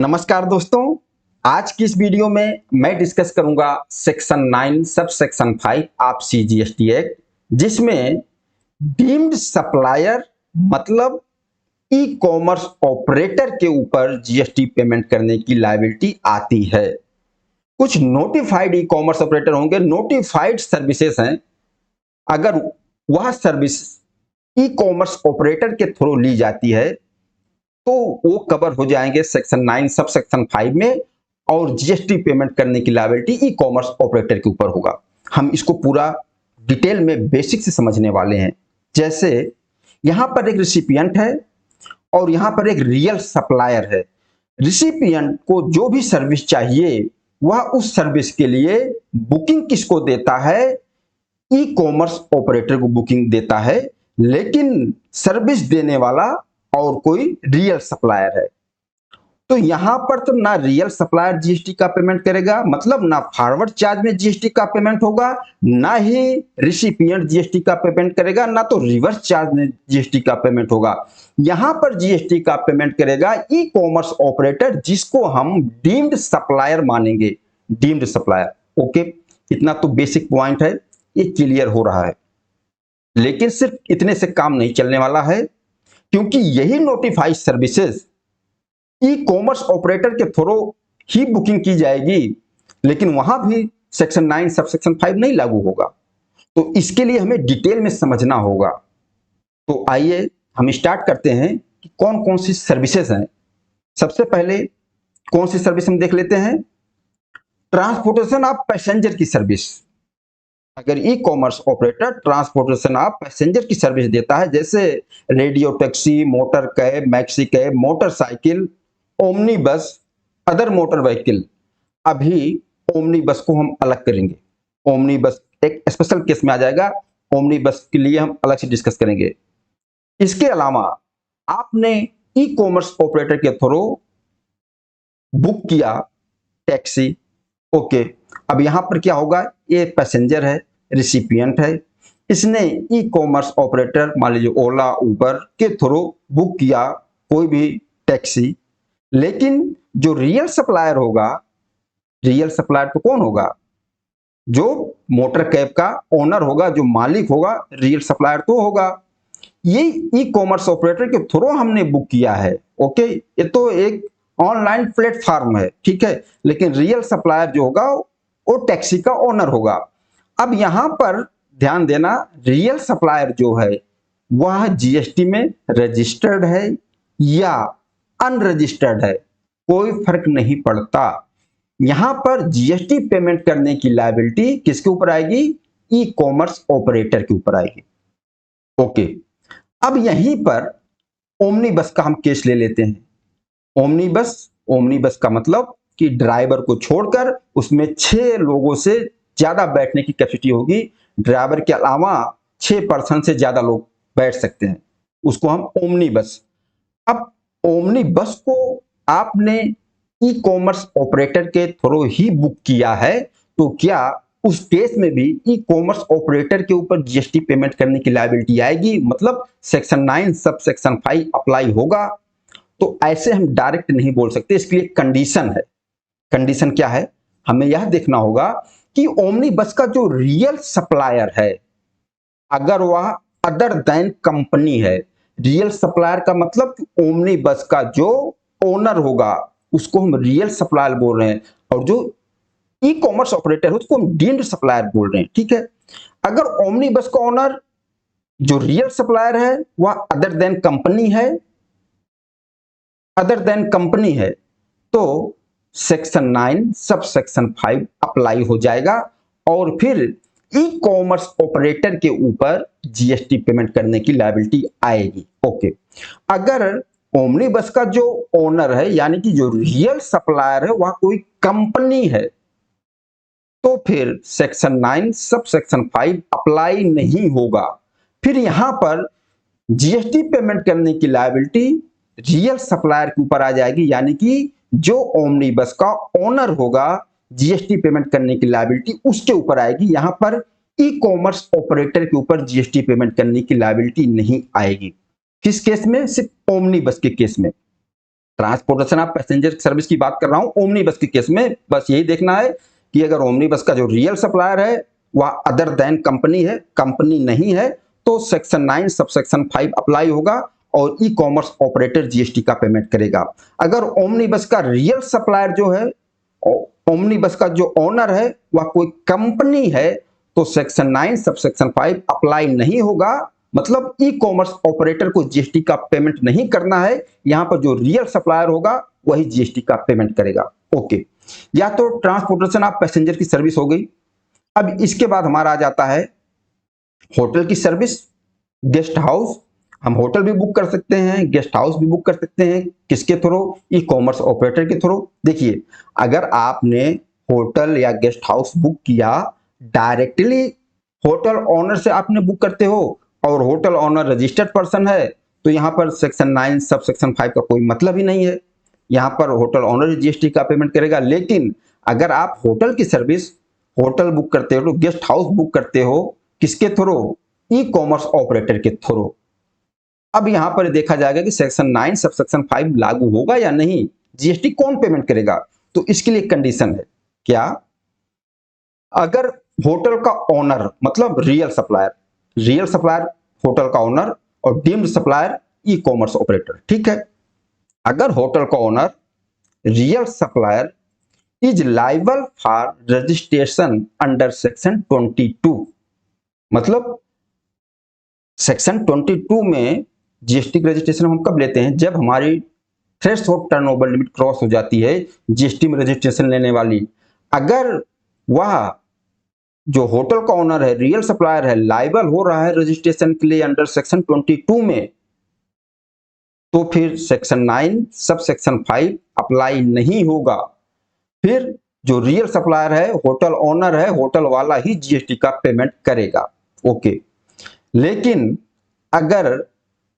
नमस्कार दोस्तों, आज की इस वीडियो में मैं डिस्कस करूंगा सेक्शन 9 सब सेक्शन 5 आप सीजीएसटी एक्ट, जिसमें डीम्ड सप्लायर मतलब ई कॉमर्स ऑपरेटर के ऊपर जीएसटी पेमेंट करने की लायबिलिटी आती है। कुछ नोटिफाइड ई कॉमर्स ऑपरेटर होंगे, नोटिफाइड सर्विसेज हैं। अगर वह सर्विस ई कॉमर्स ऑपरेटर के थ्रू ली जाती है तो वो कवर हो जाएंगे सेक्शन 9 सब सेक्शन 5 में, और जीएसटी पेमेंट करने की लायबिलिटी ई कॉमर्स ऑपरेटर के ऊपर होगा। हम इसको पूरा डिटेल में बेसिक से समझने वाले हैं। जैसे यहां पर एक रिसिपिएंट है और यहां पर एक रियल सप्लायर है। रिसिपिएंट को जो भी सर्विस चाहिए वह उस सर्विस के लिए बुकिंग किसको देता है? ई कॉमर्स ऑपरेटर को बुकिंग देता है, लेकिन सर्विस देने वाला और कोई रियल सप्लायर है। तो यहां पर तो ना रियल सप्लायर जीएसटी का पेमेंट करेगा, मतलब ना फॉरवर्ड चार्ज में जीएसटी का पेमेंट होगा, ना ही रिसिपिएंट जीएसटी का पेमेंट करेगा, ना तो रिवर्स चार्ज में जीएसटी का पेमेंट होगा। यहां पर जीएसटी का पेमेंट करेगा ई कॉमर्स ऑपरेटर, जिसको हम डीम्ड सप्लायर मानेंगे। डीम्ड सप्लायर, ओके, इतना तो बेसिक पॉइंट है, ये क्लियर हो रहा है। लेकिन सिर्फ इतने से काम नहीं चलने वाला है, क्योंकि यही notified services e commerce operator के थ्रू ही बुकिंग की जाएगी, लेकिन वहां भी सेक्शन 9 सब सेक्शन 5 नहीं लागू होगा। तो इसके लिए हमें डिटेल में समझना होगा। तो आइए हम स्टार्ट करते हैं कि कौन कौन सी सर्विसेज हैं। सबसे पहले कौन सी सर्विस हम देख लेते हैं? ट्रांसपोर्टेशन ऑफ पैसेंजर की सर्विस। अगर e commerce operator transportation of passenger की सर्विस देता है, जैसे radio taxi, motor cab, maxi cab, motorcycle, omni बस, अदर मोटर व्हीकल। अभी ओमनी बस को हम अलग करेंगे। ओमनी बस एक स्पेशल केस में आ जाएगा, ओमनी बस के लिए हम अलग से डिस्कस करेंगे। इसके अलावा आपने ई कॉमर्स ऑपरेटर के थ्रू बुक किया टैक्सी, ओके। अब यहां पर क्या होगा? ये पैसेंजर है, रिसिपिएंट है, इसने ई कॉमर्स ऑपरेटर मान लीजिए ओला उबर के थ्रू बुक किया कोई भी टैक्सी, लेकिन जो रियल सप्लायर होगा, रियल सप्लायर तो कौन होगा? जो मोटर कैब का ओनर होगा, जो मालिक होगा, रियल सप्लायर तो होगा। ये ई कॉमर्स ऑपरेटर के थ्रू हमने बुक किया है, ओके। ये तो एक ऑनलाइन प्लेटफॉर्म है, ठीक है, लेकिन रियल सप्लायर जो होगा वो टैक्सी का ओनर होगा। अब यहां पर ध्यान देना, रियल सप्लायर जो है वह जीएसटी में रजिस्टर्ड है या अनरजिस्टर्ड है, कोई फर्क नहीं पड़ता। यहां पर जीएसटी पेमेंट करने की लायबिलिटी किसके ऊपर आएगी? ई कॉमर्स ऑपरेटर के ऊपर आएगी, ओके। अब यहीं पर ओमनी बस का हम केस ले लेते हैं। ओमनी बस का मतलब कि ड्राइवर को छोड़कर उसमें 6 लोगों से ज्यादा बैठने की कैपेसिटी होगी। ड्राइवर के अलावा 6 पर्सन से ज्यादा लोग बैठ सकते हैं, उसको हम ओमनी बस। अब ओमनी बस को आपने ई कॉमर्स ऑपरेटर के थ्रू ही बुक किया है, तो क्या उस केस में भी ई कॉमर्स ऑपरेटर के ऊपर जीएसटी पेमेंट करने की लायबिलिटी आएगी? मतलब सेक्शन 9 सब सेक्शन 5 अप्लाई होगा? तो ऐसे हम डायरेक्ट नहीं बोल सकते, इसके लिए कंडीशन है। कंडीशन क्या है? हमें यह देखना होगा कि ओमनी बस का जो रियल सप्लायर है, अगर वह अदर देन कंपनी है। रियल सप्लायर का मतलब ओमनी बस का जो ओनर होगा उसको हम रियल सप्लायर बोल रहे हैं, और जो ई कॉमर्स ऑपरेटर है उसको हम डीम्ड सप्लायर बोल रहे हैं, ठीक है। अगर ओमनी बस का ओनर जो रियल सप्लायर है वह अदर देन कंपनी है, तो सेक्शन 9 सब सेक्शन 5 अप्लाई हो जाएगा, और फिर ई कॉमर्स ऑपरेटर के ऊपर जीएसटी पेमेंट करने की लायबिलिटी आएगी, ओके। अगर ओमनी बस का जो ओनर है यानी कि जो रियल सप्लायर है वह कोई कंपनी है, तो फिर सेक्शन 9 सब सेक्शन 5 अप्लाई नहीं होगा। फिर यहां पर जीएसटी पेमेंट करने की लायबिलिटी रियल सप्लायर के ऊपर आ जाएगी, यानी कि जो ओमनी बस का ओनर होगा जीएसटी पेमेंट करने की लायबिलिटी उसके ऊपर आएगी। यहां पर ई कॉमर्स ऑपरेटर के ऊपर जीएसटी पेमेंट करने की लायबिलिटी नहीं आएगी। किस केस में? सिर्फ ओमनी बस के केस में। ट्रांसपोर्टेशन ऑफ पैसेंजर सर्विस की बात कर रहा हूं ओमनी बस के केस में। बस यही देखना है कि अगर ओमनी बस का जो रियल सप्लायर है वह अदर देन कंपनी है, कंपनी नहीं है, तो सेक्शन 9 सब सेक्शन 5 अप्लाई होगा और ई कॉमर्स ऑपरेटर जीएसटी का पेमेंट करेगा। अगर ओमनी बस का रियल सप्लायर जो है, ओमनी बस का जो ओनर है वह कोई कंपनी है, तो सेक्शन 9 सब सेक्शन 5 अप्लाई नहीं होगा। मतलब ई कॉमर्स ऑपरेटर को जीएसटी का पेमेंट नहीं करना है, यहां पर जो रियल सप्लायर होगा वही जीएसटी का पेमेंट करेगा। ओके, या तो ट्रांसपोर्टेशन ऑफ पैसेंजर की सर्विस हो गई। अब इसके बाद हमारा आ जाता है होटल की सर्विस, गेस्ट हाउस। हम होटल भी बुक कर सकते हैं, गेस्ट हाउस भी बुक कर सकते हैं, किसके थ्रू? ई कॉमर्स ऑपरेटर के थ्रू। देखिए, अगर आपने होटल या गेस्ट हाउस बुक किया डायरेक्टली होटल ओनर से आपने बुक करते हो और होटल ओनर रजिस्टर्ड पर्सन है, तो यहां पर सेक्शन 9 सब सेक्शन 5 का कोई मतलब ही नहीं है। यहां पर होटल ओनर जीएसटी का पेमेंट करेगा। लेकिन अगर आप होटल की सर्विस, होटल बुक करते हो, गेस्ट हाउस बुक करते हो, किसके थ्रू? ई कॉमर्स ऑपरेटर के थ्रू। अब यहां पर देखा जाएगा कि सेक्शन 9 सब सेक्शन 5 लागू होगा या नहीं, जीएसटी कौन पेमेंट करेगा। तो इसके लिए कंडीशन है क्या? अगर होटल का ओनर मतलब रियल सप्लायर होटल का ओनर और deemed supplier e commerce operator, ठीक है। अगर होटल का owner real supplier is liable for registration under section 22, मतलब सेक्शन 22 में जीएसटी रजिस्ट्रेशन हम कब लेते हैं? जब हमारी थ्रेशोल्ड टर्नओवर लिमिट क्रॉस हो जाती है जीएसटी में रजिस्ट्रेशन लेने वाली। अगर वह जो होटल का ओनर है, रियल सप्लायर है, लाइबल हो रहा है रजिस्ट्रेशन के लिए अंडर सेक्शन 22 में, तो फिर सेक्शन 9 सब सेक्शन 5 अप्लाई नहीं होगा। फिर जो रियल सप्लायर है, होटल ओनर है, होटल वाला ही जीएसटी का पेमेंट करेगा। ओके, लेकिन अगर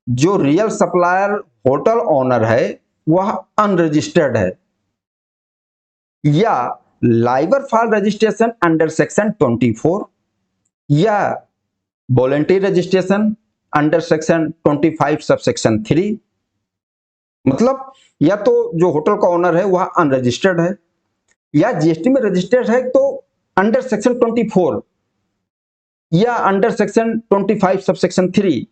जो रियल सप्लायर होटल ओनर है वह अनरजिस्टर्ड है या liable for registration under section 24 या voluntary registration under section 25 sub section 3, मतलब या तो जो होटल का ओनर है वह अनरजिस्टर्ड है या जीएसटी में रजिस्टर्ड है तो अंडर सेक्शन 24 या अंडर सेक्शन 25 सब सेक्शन 3।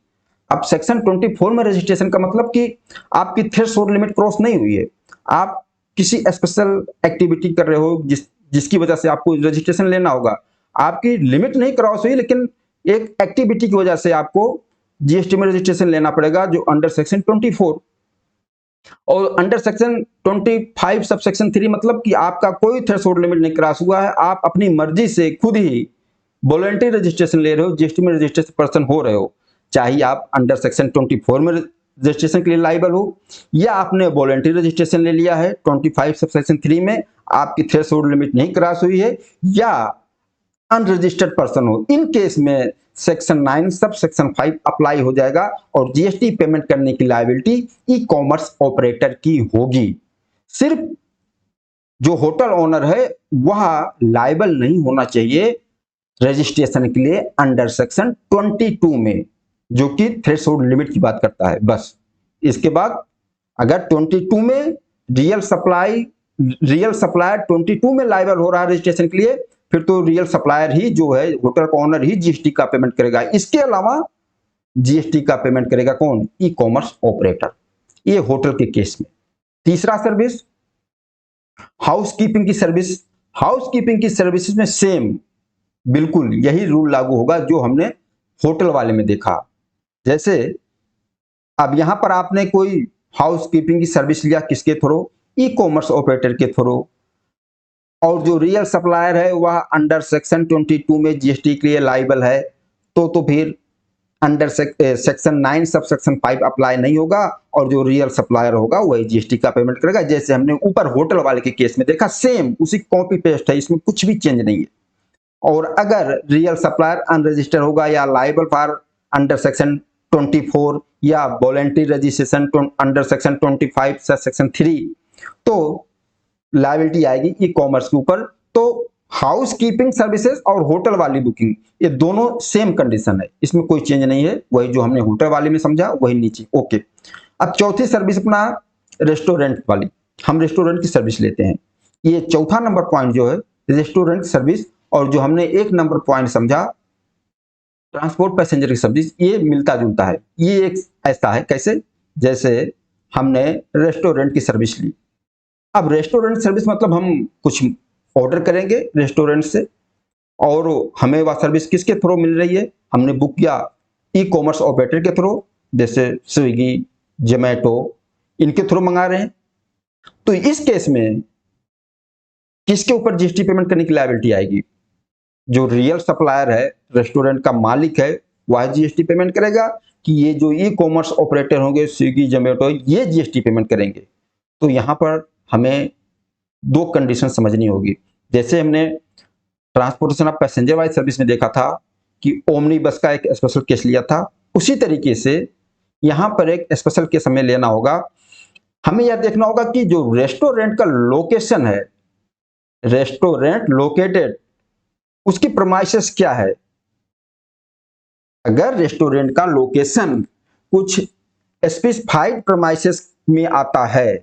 अब सेक्शन 24 में रजिस्ट्रेशन का मतलब कि आपकी थ्रेशोल्ड लिमिट क्रॉस नहीं हुई है, आप किसी स्पेशल एक्टिविटी कर रहे हो जिसकी वजह से आपको रजिस्ट्रेशन लेना होगा। आपकी लिमिट नहीं क्रॉस हुई, लेकिन एक एक्टिविटी की वजह से आपको जीएसटी में रजिस्ट्रेशन लेना पड़ेगा जो अंडर सेक्शन 24। और अंडर सेक्शन 25 सब सेक्शन 3 मतलब कि आपका कोई थ्रेशोल्ड लिमिट नहीं क्रॉस हुआ है, आप अपनी मर्जी से खुद ही वॉलंटरी रजिस्ट्रेशन ले रहे हो, जीएसटी में रजिस्ट्रेशन पर्सन हो रहे हो, चाहे आप अंडर सेक्शन 24 में रजिस्ट्रेशन के लिए लाइबल हो या आपने वॉलंटरी रजिस्ट्रेशन ले लिया है 25 सब सेक्शन 3 में, आपकी थ्रेशोल्ड लिमिट नहीं क्रॉस हुई है या अनरजिस्टर्ड पर्सन हो। इन केस में सेक्शन 9 सब सेक्शन 5 अप्लाई हो जाएगा और जीएसटी पेमेंट करने की लायबिलिटी ई कॉमर्स ऑपरेटर की होगी। सिर्फ जो होटल ओनर है वह लायबल नहीं होना चाहिए रजिस्ट्रेशन के लिए अंडर सेक्शन 22 में, जो कि थ्रेशोल्ड लिमिट की बात करता है। बस इसके बाद अगर 22 में रियल सप्लायर 22 में लायबल हो रहा है रजिस्ट्रेशन के लिए, फिर तो रियल सप्लायर ही जो है होटल का ओनर ही जीएसटी का पेमेंट करेगा। इसके अलावा जीएसटी का पेमेंट करेगा कौन? E commerce operator. ये होटल के केस में। तीसरा सर्विस हाउसकीपिंग की सर्विस। हाउसकीपिंग की सर्विस में सेम बिल्कुल यही रूल लागू होगा जो हमने होटल वाले में देखा। जैसे अब यहां पर आपने कोई हाउसकीपिंग की सर्विस लिया, किसके थ्रू? ई कॉमर्स ऑपरेटर के थ्रू, और जो रियल सप्लायर है वह अंडर सेक्शन 22 में जीएसटी के लिए लायबल है, तो फिर under section 9 sub section 5 apply नहीं होगा और जो रियल सप्लायर होगा वही जीएसटी का पेमेंट करेगा। जैसे हमने ऊपर होटल वाले के केस में देखा, सेम उसी कॉपी पेस्ट है, इसमें कुछ भी चेंज नहीं है। और अगर रियल सप्लायर अनरजिस्टर्ड होगा या लायबल फॉर अंडर सेक्शन 24 या voluntary registration under section 25 section 3, तो लायबिलिटी आएगी ई कॉमर्स के ऊपर। तो हाउस कीपिंग सर्विसेज और होटल वाली बुकिंग ये दोनों सेम कंडीशन है, इसमें कोई चेंज नहीं है, वही जो हमने होटल वाले में समझा वही नीचे। ओके, अब चौथी सर्विस अपना रेस्टोरेंट वाली, हम रेस्टोरेंट की सर्विस लेते हैं। ये चौथा नंबर पॉइंट जो है रेस्टोरेंट सर्विस, और जो हमने एक नंबर पॉइंट समझा ट्रांसपोर्ट पैसेंजर की सर्विस, ये मिलता जुलता है। ये एक ऐसा है, कैसे, जैसे हमने रेस्टोरेंट की सर्विस ली। अब रेस्टोरेंट सर्विस मतलब हम कुछ ऑर्डर करेंगे रेस्टोरेंट से, और हमें वह सर्विस किसके थ्रू मिल रही है, हमने बुक किया ई कॉमर्स ऑपरेटर के थ्रू, जैसे स्विगी, जोमेटो, इनके थ्रू मंगा रहे हैं। तो इस केस में किसके ऊपर जीएसटी पेमेंट करने की लायबिलिटी आएगी? जो रियल सप्लायर है, रेस्टोरेंट का मालिक है, वह जीएसटी पेमेंट करेगा, कि ये जो ई कॉमर्स ऑपरेटर होंगे स्विगी, जोमेटो, ये जीएसटी पेमेंट करेंगे? तो यहाँ पर हमें दो कंडीशन समझनी होगी। जैसे हमने ट्रांसपोर्टेशन ऑफ पैसेंजर वाली सर्विस में देखा था कि ओमनी बस का एक स्पेशल केस लिया था, उसी तरीके से यहाँ पर एक स्पेशल केस हमें लेना होगा। हमें यह देखना होगा कि जो रेस्टोरेंट का लोकेशन है, रेस्टोरेंट लोकेटेड, उसकी प्रीमाइसेस क्या है। अगर रेस्टोरेंट का लोकेशन कुछ स्पेसिफाइड प्रीमाइसेस में आता है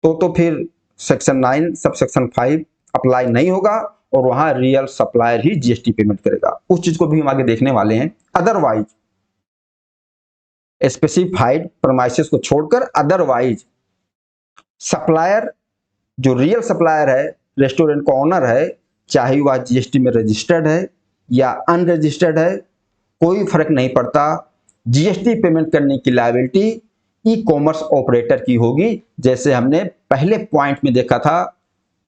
तो फिर सेक्शन 9 सब सेक्शन 5 अप्लाई नहीं होगा, और वहां रियल सप्लायर ही जीएसटी पेमेंट करेगा। उस चीज को भी हम आगे देखने वाले हैं। अदरवाइज स्पेसिफाइड प्रीमाइसेस को छोड़कर अदरवाइज सप्लायर, जो रियल सप्लायर है, रेस्टोरेंट का ओनर है, चाहे वह जीएसटी में रजिस्टर्ड है या अनरजिस्टर्ड है, कोई फर्क नहीं पड़ता। जीएसटी पेमेंट करने की लायबिलिटी ई कॉमर्स ऑपरेटर की होगी। जैसे हमने पहले पॉइंट में देखा था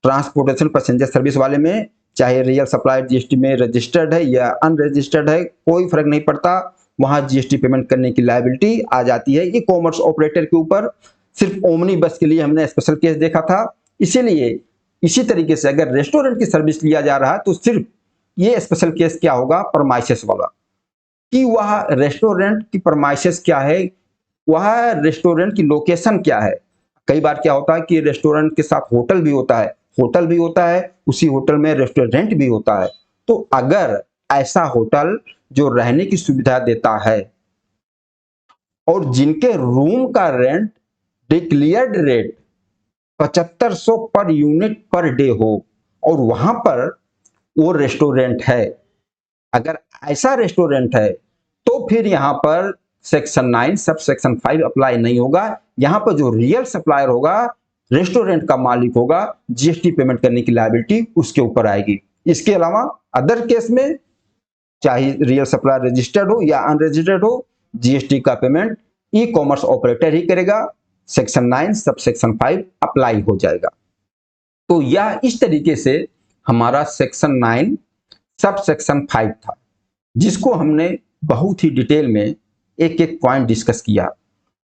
ट्रांसपोर्टेशन पैसेंजर सर्विस वाले में, चाहे रियल सप्लायर जीएसटी में रजिस्टर्ड है या अनरजिस्टर्ड है, कोई फर्क नहीं पड़ता, वहां जीएसटी पेमेंट करने की लायबिलिटी आ जाती है ई कॉमर्स ऑपरेटर के ऊपर। सिर्फ ओमनी बस के लिए हमने स्पेशल केस देखा था। इसीलिए इसी तरीके से अगर रेस्टोरेंट की सर्विस लिया जा रहा है तो सिर्फ ये स्पेशल केस क्या होगा, परमाइसेस वाला, कि वह रेस्टोरेंट की परमाइसेस क्या है, वह रेस्टोरेंट की लोकेशन क्या है। कई बार क्या होता है कि रेस्टोरेंट के साथ होटल भी होता है, उसी होटल में रेस्टोरेंट भी होता है। तो अगर ऐसा होटल जो रहने की सुविधा देता है और जिनके रूम का rent declared rate 7500 per unit per day हो, और वहां पर वो रेस्टोरेंट है, अगर ऐसा रेस्टोरेंट है तो फिर यहां पर सेक्शन 9 सब सेक्शन 5 अप्लाई नहीं होगा। यहां पर जो रियल सप्लायर होगा, रेस्टोरेंट का मालिक होगा, जीएसटी पेमेंट करने की लायबिलिटी उसके ऊपर आएगी। इसके अलावा अदर केस में चाहे रियल सप्लायर रजिस्टर्ड हो या अनरजिस्टर्ड हो, जीएसटी का पेमेंट ई कॉमर्स ऑपरेटर ही करेगा, सेक्शन 9 सब सेक्शन 5 अप्लाई हो जाएगा। तो यह इस तरीके से हमारा सेक्शन 9 सब सेक्शन 5 था, जिसको हमने बहुत ही डिटेल में एक एक पॉइंट डिस्कस किया।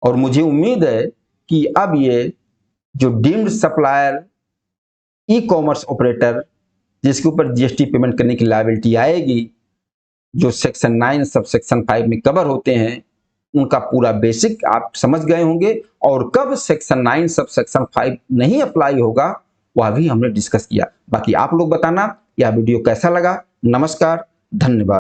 और मुझे उम्मीद है कि अब ये जो deemed supplier e commerce operator जिसके ऊपर जीएसटी पेमेंट करने की लायबिलिटी आएगी, जो सेक्शन 9 सब सेक्शन 5 में कवर होते हैं, उनका पूरा बेसिक आप समझ गए होंगे। और कब सेक्शन 9 सब सेक्शन 5 नहीं अप्लाई होगा वह भी हमने डिस्कस किया। बाकी आप लोग बताना यह वीडियो कैसा लगा। नमस्कार, धन्यवाद।